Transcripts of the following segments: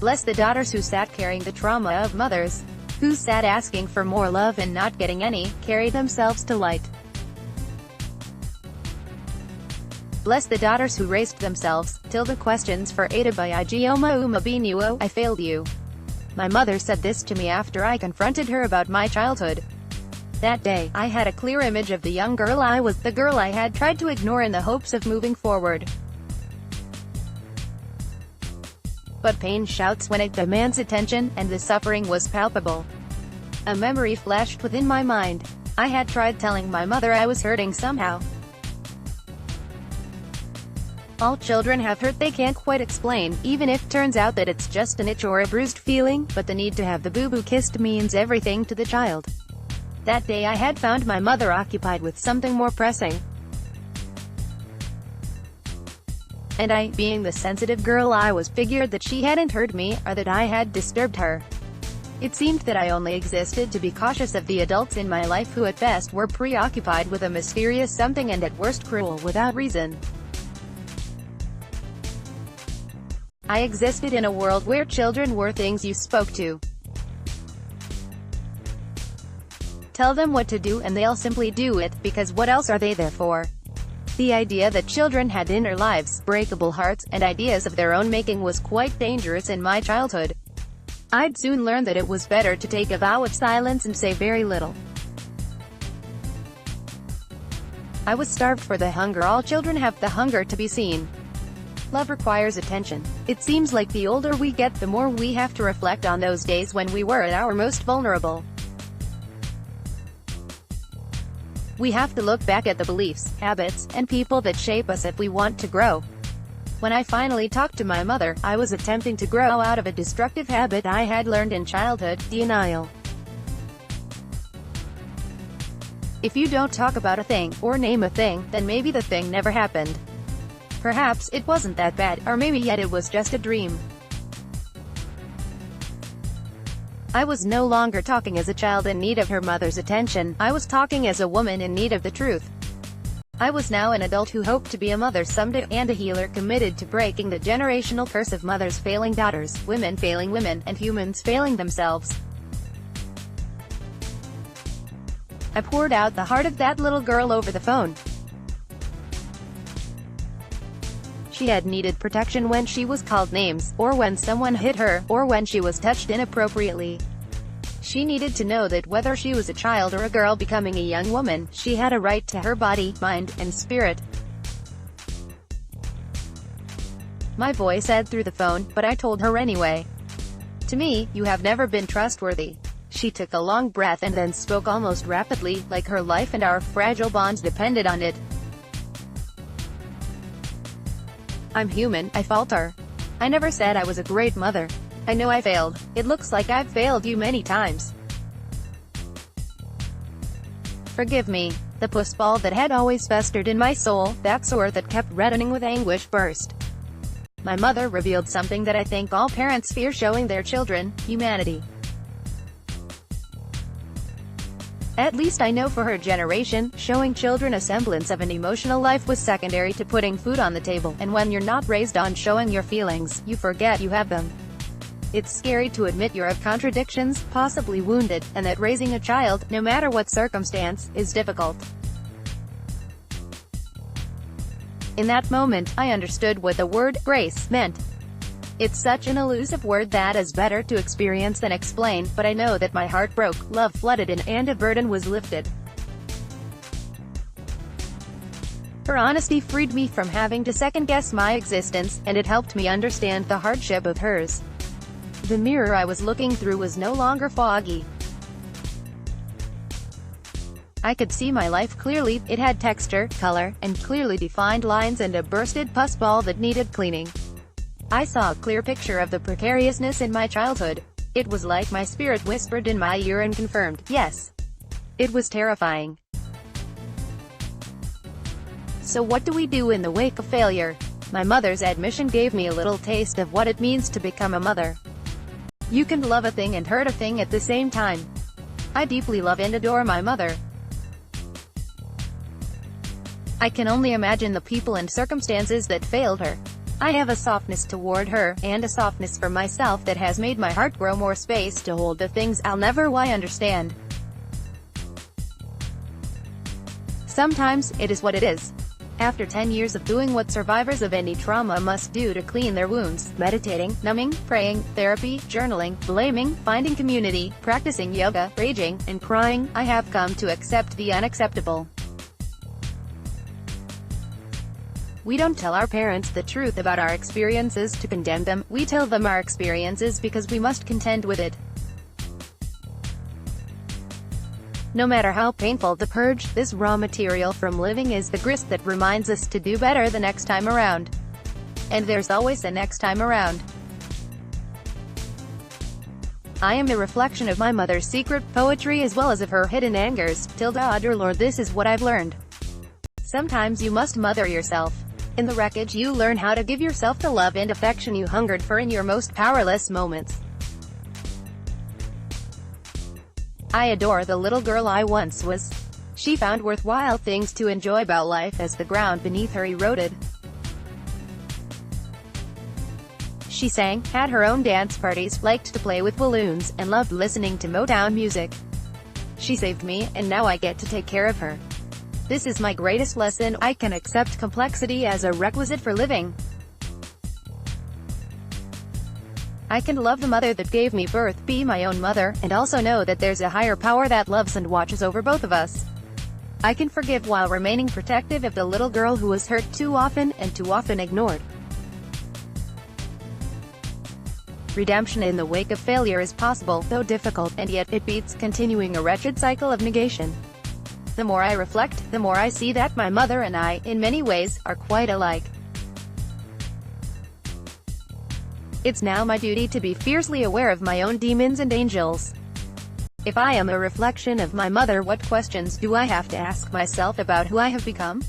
Bless the daughters who sat carrying the trauma of mothers, who sat asking for more love and not getting any, carry themselves to light. Bless the daughters who raised themselves, till the questions for Ada by Igioma Uma Binuo, I failed you. My mother said this to me after I confronted her about my childhood. That day, I had a clear image of the young girl I was, the girl I had tried to ignore in the hopes of moving forward. But pain shouts when it demands attention, and the suffering was palpable. A memory flashed within my mind. I had tried telling my mother I was hurting somehow. All children have hurt they can't quite explain, even if it turns out that it's just an itch or a bruised feeling, but the need to have the boo-boo kissed means everything to the child. That day I had found my mother occupied with something more pressing. And I, being the sensitive girl I was, figured that she hadn't hurt me, or that I had disturbed her. It seemed that I only existed to be cautious of the adults in my life who at best were preoccupied with a mysterious something and at worst cruel without reason. I existed in a world where children were things you spoke to. Tell them what to do and they'll simply do it, because what else are they there for? The idea that children had inner lives, breakable hearts, and ideas of their own making was quite dangerous in my childhood. I'd soon learn that it was better to take a vow of silence and say very little. I was starved for the hunger all children have, the hunger to be seen. Love requires attention. It seems like the older we get, the more we have to reflect on those days when we were at our most vulnerable. We have to look back at the beliefs, habits, and people that shape us if we want to grow. When I finally talked to my mother, I was attempting to grow out of a destructive habit I had learned in childhood: denial. If you don't talk about a thing, or name a thing, then maybe the thing never happened. Perhaps it wasn't that bad, or maybe yet it was just a dream. I was no longer talking as a child in need of her mother's attention, I was talking as a woman in need of the truth. I was now an adult who hoped to be a mother someday, and a healer committed to breaking the generational curse of mothers failing daughters, women failing women, and humans failing themselves. I poured out the heart of that little girl over the phone. She had needed protection when she was called names, or when someone hit her, or when she was touched inappropriately. She needed to know that whether she was a child or a girl becoming a young woman, she had a right to her body, mind, and spirit. My voice said through the phone, but I told her anyway. To me, you have never been trustworthy. She took a long breath and then spoke almost rapidly, like her life and our fragile bonds depended on it. I'm human, I falter. I never said I was a great mother. I know I failed. It looks like I've failed you many times. Forgive me. The pussball that had always festered in my soul, that sore that kept reddening with anguish, burst. My mother revealed something that I think all parents fear showing their children: humanity. At least I know for her generation, showing children a semblance of an emotional life was secondary to putting food on the table, and when you're not raised on showing your feelings, you forget you have them. It's scary to admit you have contradictions, possibly wounded, and that raising a child, no matter what circumstance, is difficult. In that moment, I understood what the word grace meant. It's such an elusive word that is better to experience than explain, but I know that my heart broke, love flooded in, and a burden was lifted. Her honesty freed me from having to second-guess my existence, and it helped me understand the hardship of hers. The mirror I was looking through was no longer foggy. I could see my life clearly. It had texture, color, and clearly defined lines and a bursted pus ball that needed cleaning. I saw a clear picture of the precariousness in my childhood. It was like my spirit whispered in my ear and confirmed, yes. It was terrifying. So what do we do in the wake of failure? My mother's admission gave me a little taste of what it means to become a mother. You can love a thing and hurt a thing at the same time. I deeply love and adore my mother. I can only imagine the people and circumstances that failed her. I have a softness toward her, and a softness for myself that has made my heart grow more space to hold the things I'll never understand. Sometimes, it is what it is. After 10 years of doing what survivors of any trauma must do to clean their wounds, meditating, numbing, praying, therapy, journaling, blaming, finding community, practicing yoga, raging, and crying, I have come to accept the unacceptable. We don't tell our parents the truth about our experiences to condemn them, we tell them our experiences because we must contend with it. No matter how painful the purge, this raw material from living is the grist that reminds us to do better the next time around. And there's always a next time around. I am the reflection of my mother's secret poetry as well as of her hidden angers. Dear Lord, this is what I've learned. Sometimes you must mother yourself. In the wreckage you learn how to give yourself the love and affection you hungered for in your most powerless moments. I adore the little girl I once was. She found worthwhile things to enjoy about life as the ground beneath her eroded. She sang, had her own dance parties, liked to play with balloons, and loved listening to Motown music. She saved me, and now I get to take care of her. This is my greatest lesson. I can accept complexity as a requisite for living. I can love the mother that gave me birth, be my own mother, and also know that there's a higher power that loves and watches over both of us. I can forgive while remaining protective of the little girl who was hurt too often, and too often ignored. Redemption in the wake of failure is possible, though difficult, and yet it beats continuing a wretched cycle of negation. The more I reflect, the more I see that my mother and I, in many ways, are quite alike. It's now my duty to be fiercely aware of my own demons and angels. If I am a reflection of my mother, what questions do I have to ask myself about who I have become?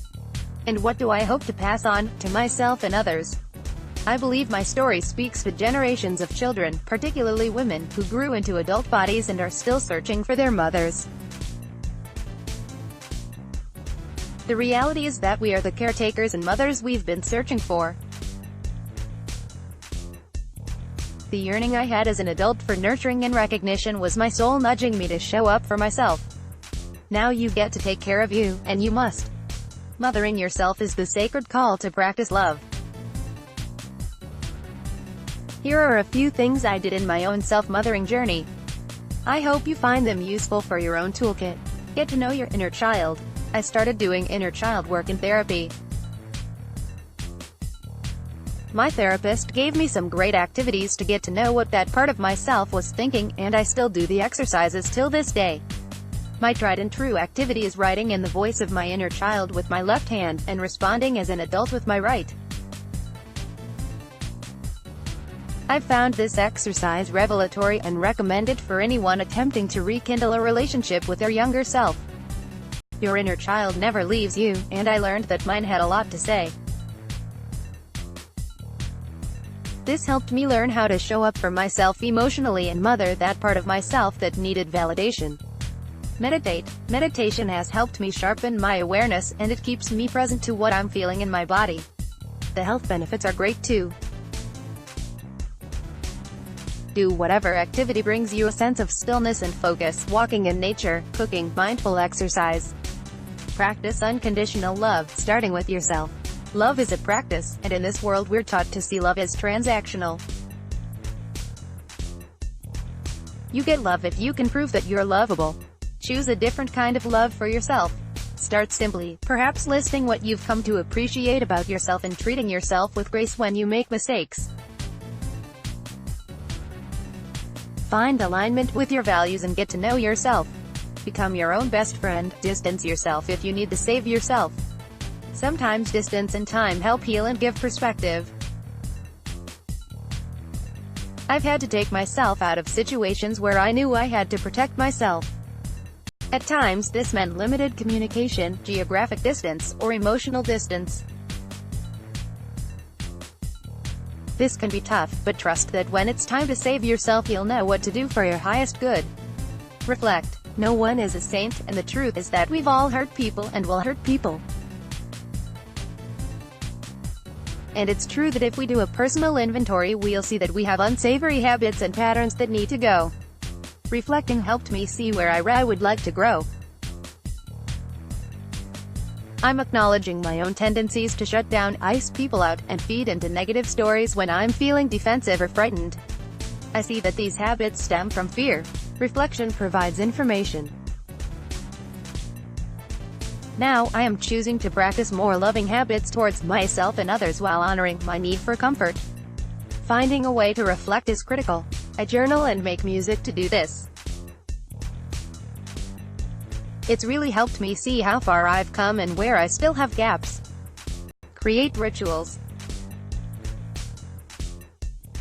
And what do I hope to pass on, to myself and others? I believe my story speaks to generations of children, particularly women, who grew into adult bodies and are still searching for their mothers. The reality is that we are the caretakers and mothers we've been searching for. The yearning I had as an adult for nurturing and recognition was my soul nudging me to show up for myself. Now you get to take care of you, and you must. Mothering yourself is the sacred call to practice love. Here are a few things I did in my own self-mothering journey. I hope you find them useful for your own toolkit. Get to know your inner child. I started doing inner child work in therapy. My therapist gave me some great activities to get to know what that part of myself was thinking, and I still do the exercises till this day. My tried and true activity is writing in the voice of my inner child with my left hand, and responding as an adult with my right. I've found this exercise revelatory, and recommend it for anyone attempting to rekindle a relationship with their younger self. Your inner child never leaves you, and I learned that mine had a lot to say. This helped me learn how to show up for myself emotionally and mother that part of myself that needed validation. Meditation has helped me sharpen my awareness, and it keeps me present to what I'm feeling in my body. The health benefits are great too. Do whatever activity brings you a sense of stillness and focus, walking in nature, cooking, mindful exercise. Practice unconditional love, starting with yourself. Love is a practice, and in this world we're taught to see love as transactional. You get love if you can prove that you're lovable. Choose a different kind of love for yourself. Start simply, perhaps listing what you've come to appreciate about yourself and treating yourself with grace when you make mistakes. Find alignment with your values and get to know yourself. Become your own best friend. Distance yourself if you need to save yourself. Sometimes distance and time help heal and give perspective. I've had to take myself out of situations where I knew I had to protect myself. At times this meant limited communication, geographic distance, or emotional distance. This can be tough, but trust that when it's time to save yourself you'll know what to do for your highest good. Reflect. No one is a saint, and the truth is that we've all hurt people and will hurt people. And it's true that if we do a personal inventory, we'll see that we have unsavory habits and patterns that need to go. Reflecting helped me see where I would like to grow. I'm acknowledging my own tendencies to shut down, ice people out, and feed into negative stories when I'm feeling defensive or frightened. I see that these habits stem from fear. Reflection provides information. Now, I am choosing to practice more loving habits towards myself and others while honoring my need for comfort. Finding a way to reflect is critical. I journal and make music to do this. It's really helped me see how far I've come and where I still have gaps. Create rituals.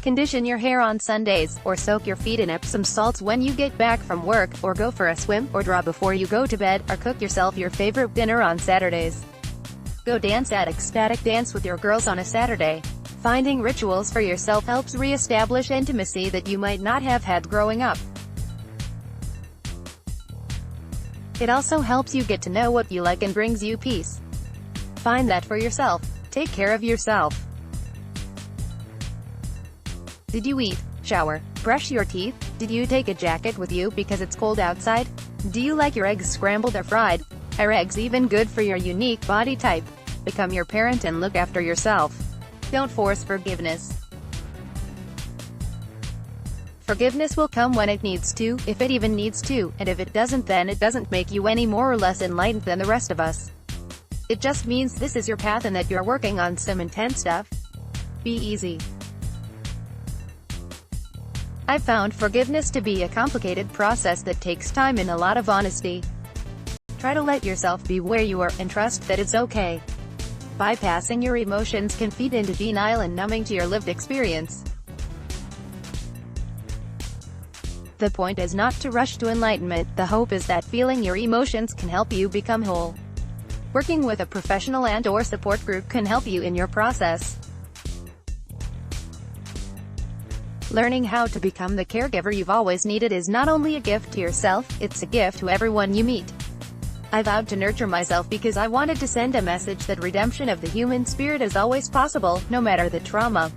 Condition your hair on Sundays, or soak your feet in Epsom salts when you get back from work, or go for a swim, or draw before you go to bed, or cook yourself your favorite dinner on Saturdays. Go dance at ecstatic dance with your girls on a Saturday. Finding rituals for yourself helps re-establish intimacy that you might not have had growing up. It also helps you get to know what you like and brings you peace. Find that for yourself. Take care of yourself. Did you eat, shower, brush your teeth? Did you take a jacket with you because it's cold outside? Do you like your eggs scrambled or fried? Are eggs even good for your unique body type? Become your parent and look after yourself. Don't force forgiveness. Forgiveness will come when it needs to, if it even needs to, and if it doesn't, then it doesn't make you any more or less enlightened than the rest of us. It just means this is your path and that you're working on some intense stuff. Be easy. I've found forgiveness to be a complicated process that takes time and a lot of honesty. Try to let yourself be where you are, and trust that it's okay. Bypassing your emotions can feed into denial and numbing to your lived experience. The point is not to rush to enlightenment. The hope is that feeling your emotions can help you become whole. Working with a professional and/or support group can help you in your process. Learning how to become the caregiver you've always needed is not only a gift to yourself, it's a gift to everyone you meet. I vowed to nurture myself because I wanted to send a message that redemption of the human spirit is always possible, no matter the trauma.